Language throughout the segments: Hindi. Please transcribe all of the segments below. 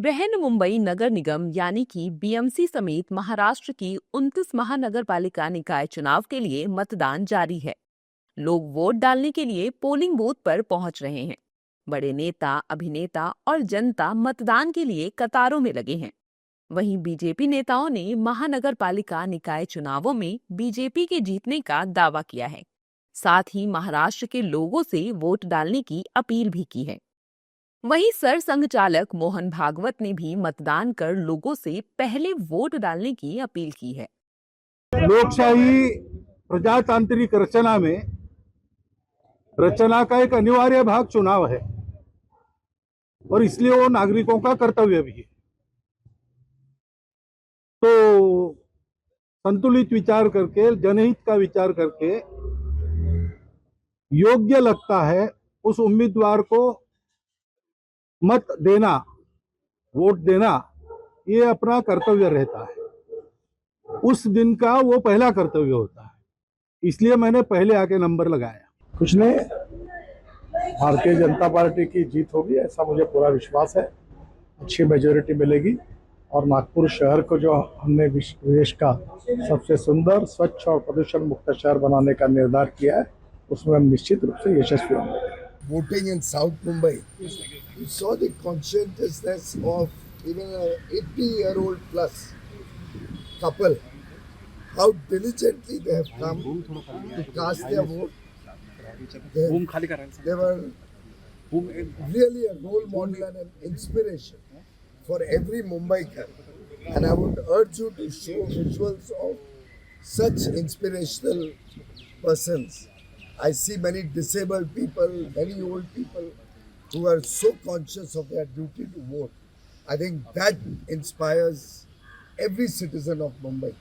बृहन मुंबई नगर निगम यानी कि बीएमसी समेत महाराष्ट्र की 29 महानगर पालिका निकाय चुनाव के लिए मतदान जारी है। लोग वोट डालने के लिए पोलिंग बूथ पर पहुंच रहे हैं। बड़े नेता, अभिनेता और जनता मतदान के लिए कतारों में लगे हैं। वहीं बीजेपी नेताओं ने महानगर पालिका निकाय चुनावों में बीजेपी के जीतने का दावा किया है। साथ ही महाराष्ट्र के लोगों से वोट डालने की अपील भी की है। वहीं सर संघचालक मोहन भागवत ने भी मतदान कर लोगों से पहले वोट डालने की अपील की है। लोकशाही प्रजातांत्रिक रचना का एक अनिवार्य भाग चुनाव है और इसलिए वो नागरिकों का कर्तव्य भी है। तो संतुलित विचार करके, जनहित का विचार करके योग्य लगता है उस उम्मीदवार को मत देना, वोट देना, ये अपना कर्तव्य रहता है। उस दिन का वो पहला कर्तव्य होता है, इसलिए मैंने पहले आके नंबर लगाया। कुछ नहीं, भारतीय जनता पार्टी की जीत होगी ऐसा मुझे पूरा विश्वास है। अच्छी मेजोरिटी मिलेगी और नागपुर शहर को जो हमने देश का सबसे सुंदर, स्वच्छ और प्रदूषण मुक्त शहर बनाने का निर्धार किया है, उसमें हम निश्चित रूप से यशस्वी होंगे। Voting in South Mumbai, you saw the conscientiousness of even a 80-year-old plus couple, how diligently they have come to cast their vote. They were really a role model and an inspiration for every Mumbaiker. And I would urge you to show visuals of such inspirational persons. I see many disabled people, many old people who are so conscious of their duty to vote. I think that inspires every citizen of Mumbai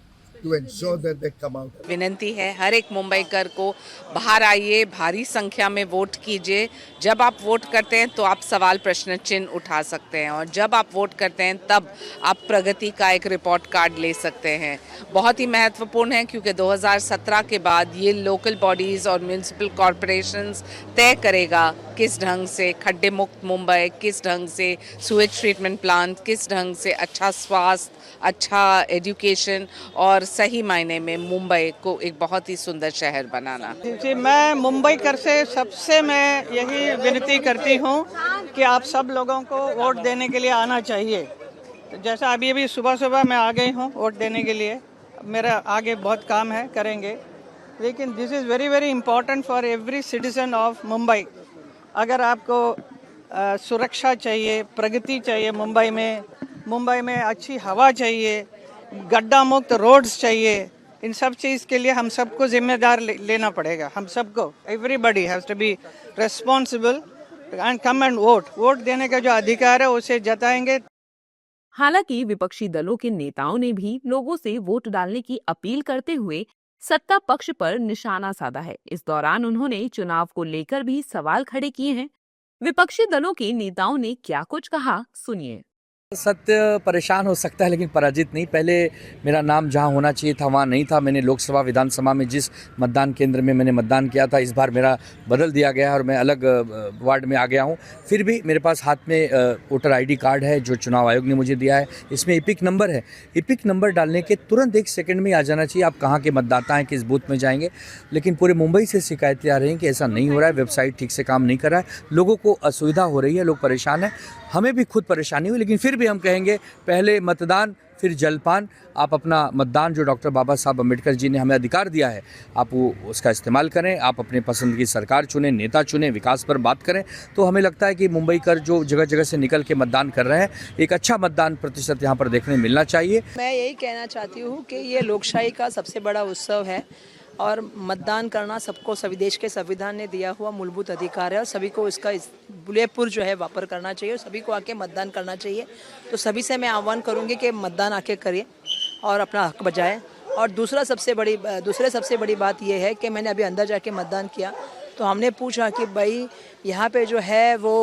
to ensure that they come out. विनती है हर एक मुंबईकर को, बाहर आइए, भारी संख्या में वोट कीजिए। जब आप वोट करते हैं तो आप सवाल प्रश्न चिन्ह उठा सकते हैं और जब आप वोट करते हैं तब आप प्रगति का एक रिपोर्ट कार्ड ले सकते हैं। बहुत ही महत्वपूर्ण है क्योंकि 2017 के बाद ये लोकल बॉडीज़ और म्यूनिसिपल कॉरपोरेशंस तय करेगा किस ढंग से खड्डे मुक्त मुंबई, किस ढंग से सुएज ट्रीटमेंट प्लांट, किस ढंग से अच्छा स्वास्थ्य, अच्छा एजुकेशन और सही मायने में मुंबई को एक बहुत ही सुंदर शहर बनाना। जी, मैं मुंबईकर से सबसे मैं यही विनती करती हूँ कि आप सब लोगों को वोट देने के लिए आना चाहिए। जैसा अभी सुबह मैं आ गई हूँ वोट देने के लिए, मेरा आगे बहुत काम है, करेंगे, लेकिन this is very very important for every citizen of Mumbai. अगर आपको सुरक्षा चाहिए, प्रगति चाहिए मुंबई में अच्छी हवा चाहिए, गड्ढा मुक्त रोड्स चाहिए, इन सब चीज़ के लिए हम सबको जिम्मेदार लेना पड़ेगा। हम सबको, everybody has to be responsible and come and vote देने का जो अधिकार है उसे जताएंगे। हालांकि विपक्षी दलों के नेताओं ने भी लोगों से वोट डालने की अपील करते हुए सत्ता पक्ष पर निशाना साधा है। इस दौरान उन्होंने चुनाव को लेकर भी सवाल खड़े किए हैं। विपक्षी दलों के नेताओं ने क्या कुछ कहा, सुनिए। सत्य परेशान हो सकता है लेकिन पराजित नहीं। पहले मेरा नाम जहां होना चाहिए था वहां नहीं था। मैंने लोकसभा विधानसभा में जिस मतदान केंद्र में मैंने मतदान किया था, इस बार मेरा बदल दिया गया है और मैं अलग वार्ड में आ गया हूं। फिर भी मेरे पास हाथ में वोटर आईडी कार्ड है जो चुनाव आयोग ने मुझे दिया है। इसमें इपिक नंबर है। इपिक नंबर डालने के तुरंत 1 सेकंड में आ जाना चाहिए आप कहाँ के मतदाता हैं, किस बूथ में जाएंगे। लेकिन पूरे मुंबई से शिकायतें आ रही हैं कि ऐसा नहीं हो रहा है, वेबसाइट ठीक से काम नहीं कर रहा है, लोगों को असुविधा हो रही है, लोग परेशान हैं। हमें भी खुद परेशानी हुई, लेकिन फिर भी हम कहेंगे पहले मतदान फिर जलपान। आप अपना मतदान जो डॉक्टर बाबा साहब अम्बेडकर जी ने हमें अधिकार दिया है, आप वो उसका इस्तेमाल करें। आप अपने पसंद की सरकार चुनें, नेता चुनें, विकास पर बात करें। तो हमें लगता है कि मुंबईकर जो जगह जगह से निकल के मतदान कर रहे हैं, एक अच्छा मतदान प्रतिशत यहाँ पर देखने मिलना चाहिए। मैं यही कहना चाहती हूँ कि ये लोकशाही का सबसे बड़ा उत्सव है और मतदान करना सबको देश के संविधान ने दिया हुआ मूलभूत अधिकार है और सभी को इसका पूरेपूर जो है वापर करना चाहिए और सभी को आके मतदान करना चाहिए। तो सभी से मैं आह्वान करूंगी कि मतदान आके करिए और अपना हक बजाएं। और दूसरे सबसे बड़ी बात यह है कि मैंने अभी अंदर जाके मतदान किया तो हमने पूछा कि भाई यहाँ पे जो है वो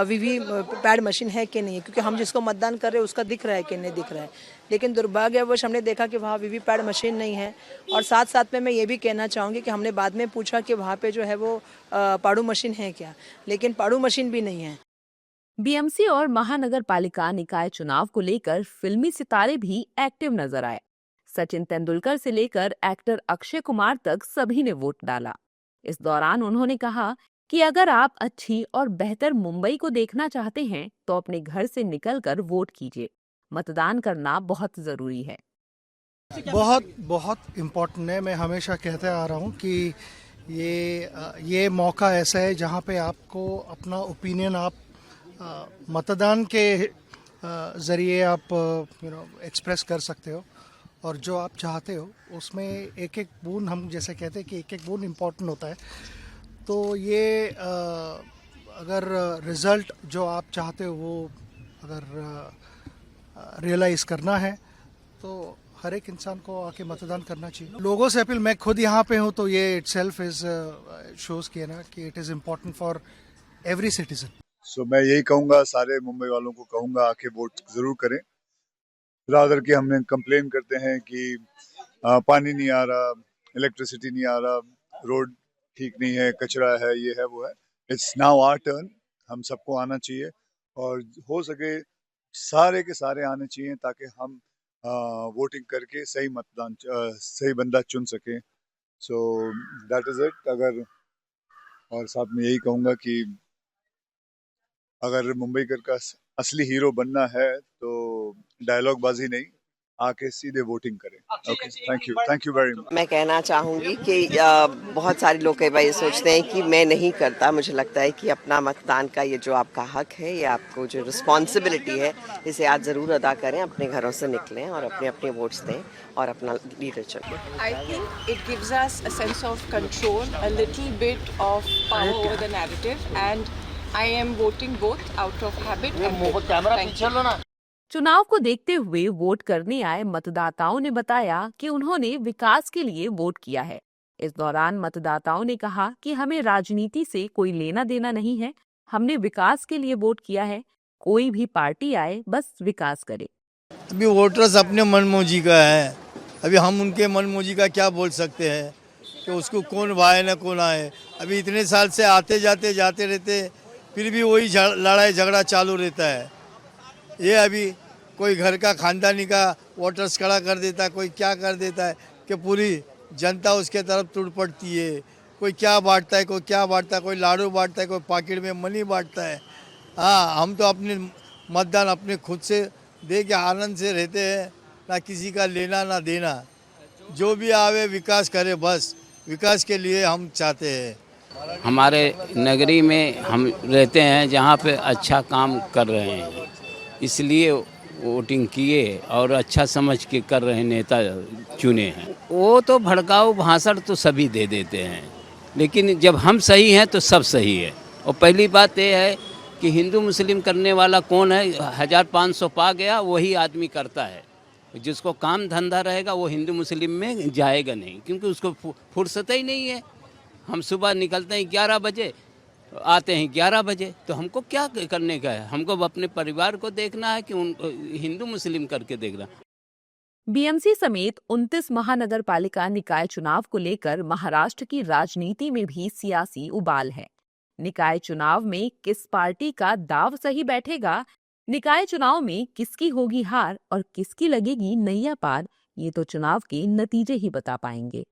वीवी पैड मशीन है कि नहीं है, क्योंकि हम जिसको मतदान कर रहे हैं उसका दिख रहा है कि नहीं दिख रहा है। लेकिन दुर्भाग्यवश हमने देखा कि वहाँ वीवी पैड मशीन नहीं है। और साथ में मैं ये भी कहना चाहूँगी कि हमने बाद में पूछा कि वहाँ पे जो है वो पाड़ू मशीन है क्या, लेकिन पाड़ू मशीन भी नहीं है। बीएमसी और महानगर पालिका निकाय चुनाव को लेकर फिल्मी सितारे भी एक्टिव नजर आए। सचिन तेंदुलकर से लेकर एक्टर अक्षय कुमार तक सभी ने वोट डाला। इस दौरान उन्होंने कहा कि अगर आप अच्छी और बेहतर मुंबई को देखना चाहते हैं तो अपने घर से निकलकर वोट कीजिए। मतदान करना बहुत जरूरी है। बहुत बहुत इम्पोर्टेंट है। मैं हमेशा कहते आ रहा हूँ कि ये मौका ऐसा है जहाँ पे आपको अपना ओपिनियन आप मतदान के ज़रिए आप एक्सप्रेस कर सकते हो, और जो आप चाहते हो उसमें एक एक बूंद, हम जैसे कहते हैं कि एक एक बूंद इम्पोर्टेंट होता है। तो ये अगर रिज़ल्ट जो आप चाहते हो वो अगर रियलाइज़ करना है तो हर एक इंसान को आके मतदान करना चाहिए। लोगों से अपील, मैं खुद यहाँ पे हूँ तो ये इटसेल्फ इज शोज किया ना कि it is important for every citizen. So मैं यही कहूँगा, सारे मुंबई वालों को कहूँगा आके वोट ज़रूर करें। रादर कि हमने कंप्लेन करते हैं कि पानी नहीं आ रहा, इलेक्ट्रिसिटी नहीं आ रहा, रोड ठीक नहीं है, कचरा है, ये है वो है। इट्स नाउ आवर टर्न, हम सबको आना चाहिए और हो सके सारे के सारे आने चाहिए ताकि हम वोटिंग करके सही मतदान सही बंदा चुन सकें। So that is it. अगर और साथ में यही कहूँगा कि अगर मुंबईकर का असली हीरो बनना है तो डायलॉग बाजी नहीं, आके सीधे वोटिंग करें। Okay, thank you very much. मैं कहना चाहूँगी कि बहुत सारे लोग कई बार ये सोचते हैं कि मैं नहीं करता। मुझे लगता है कि अपना मतदान का ये जो आपका हक है, ये आपको जो रिस्पॉन्सिबिलिटी है, इसे आज ज़रूर अदा करें। अपने घरों से निकलें और अपने अपने वोट्स दें और अपना लीडर चुनें। I think it gives us a sense of control, a little bit of power over the narrative, and I am voting both out of habit and will. Thank you. चुनाव को देखते हुए वोट करने आए मतदाताओं ने बताया कि उन्होंने विकास के लिए वोट किया है। इस दौरान मतदाताओं ने कहा कि हमें राजनीति से कोई लेना देना नहीं है, हमने विकास के लिए वोट किया है। कोई भी पार्टी आए, बस विकास करे। अभी वोटर्स अपने मनमौजी का है, अभी हम उनके मनमौजी का क्या बोल सकते हैं कि उसको कौन भाए ना कौन आए। अभी इतने साल से आते जाते रहते, फिर भी वही लड़ाई झगड़ा चालू रहता है। ये अभी कोई घर का खानदानी का वोटर्स खड़ा कर देता है, कोई क्या कर देता है कि पूरी जनता उसके तरफ टूट पड़ती है। कोई क्या बांटता है, कोई क्या बांटता है, कोई लाडू बांटता है, कोई पॉकेट में मनी बांटता है। हाँ, हम तो अपने मतदान अपने खुद से दे के आनंद से रहते हैं, ना किसी का लेना ना देना। जो भी आवे विकास करे, बस विकास के लिए हम चाहते हैं। हमारे नगरी में हम रहते हैं जहाँ पे अच्छा काम कर रहे हैं, इसलिए वोटिंग किए और अच्छा समझ के कर रहे नेता चुने हैं। वो तो भड़काऊ भाषण तो सभी दे देते हैं, लेकिन जब हम सही हैं तो सब सही है। और पहली बात ये है कि हिंदू मुस्लिम करने वाला कौन है? 1500 पा गया वही आदमी करता है। जिसको काम धंधा रहेगा वो हिंदू मुस्लिम में जाएगा नहीं, क्योंकि उसको फुर्सत ही नहीं है। हम सुबह निकलते हैं 11 बजे, आते हैं 11 बजे, तो हमको क्या करने का है? हमको अपने परिवार को देखना है कि हिंदू मुस्लिम करके देखना। बीएमसी समेत 29 महानगर पालिका निकाय चुनाव को लेकर महाराष्ट्र की राजनीति में भी सियासी उबाल है। निकाय चुनाव में किस पार्टी का दाव सही बैठेगा, निकाय चुनाव में किसकी होगी हार और किसकी लगेगी नैया पार, ये तो चुनाव के नतीजे ही बता पाएंगे।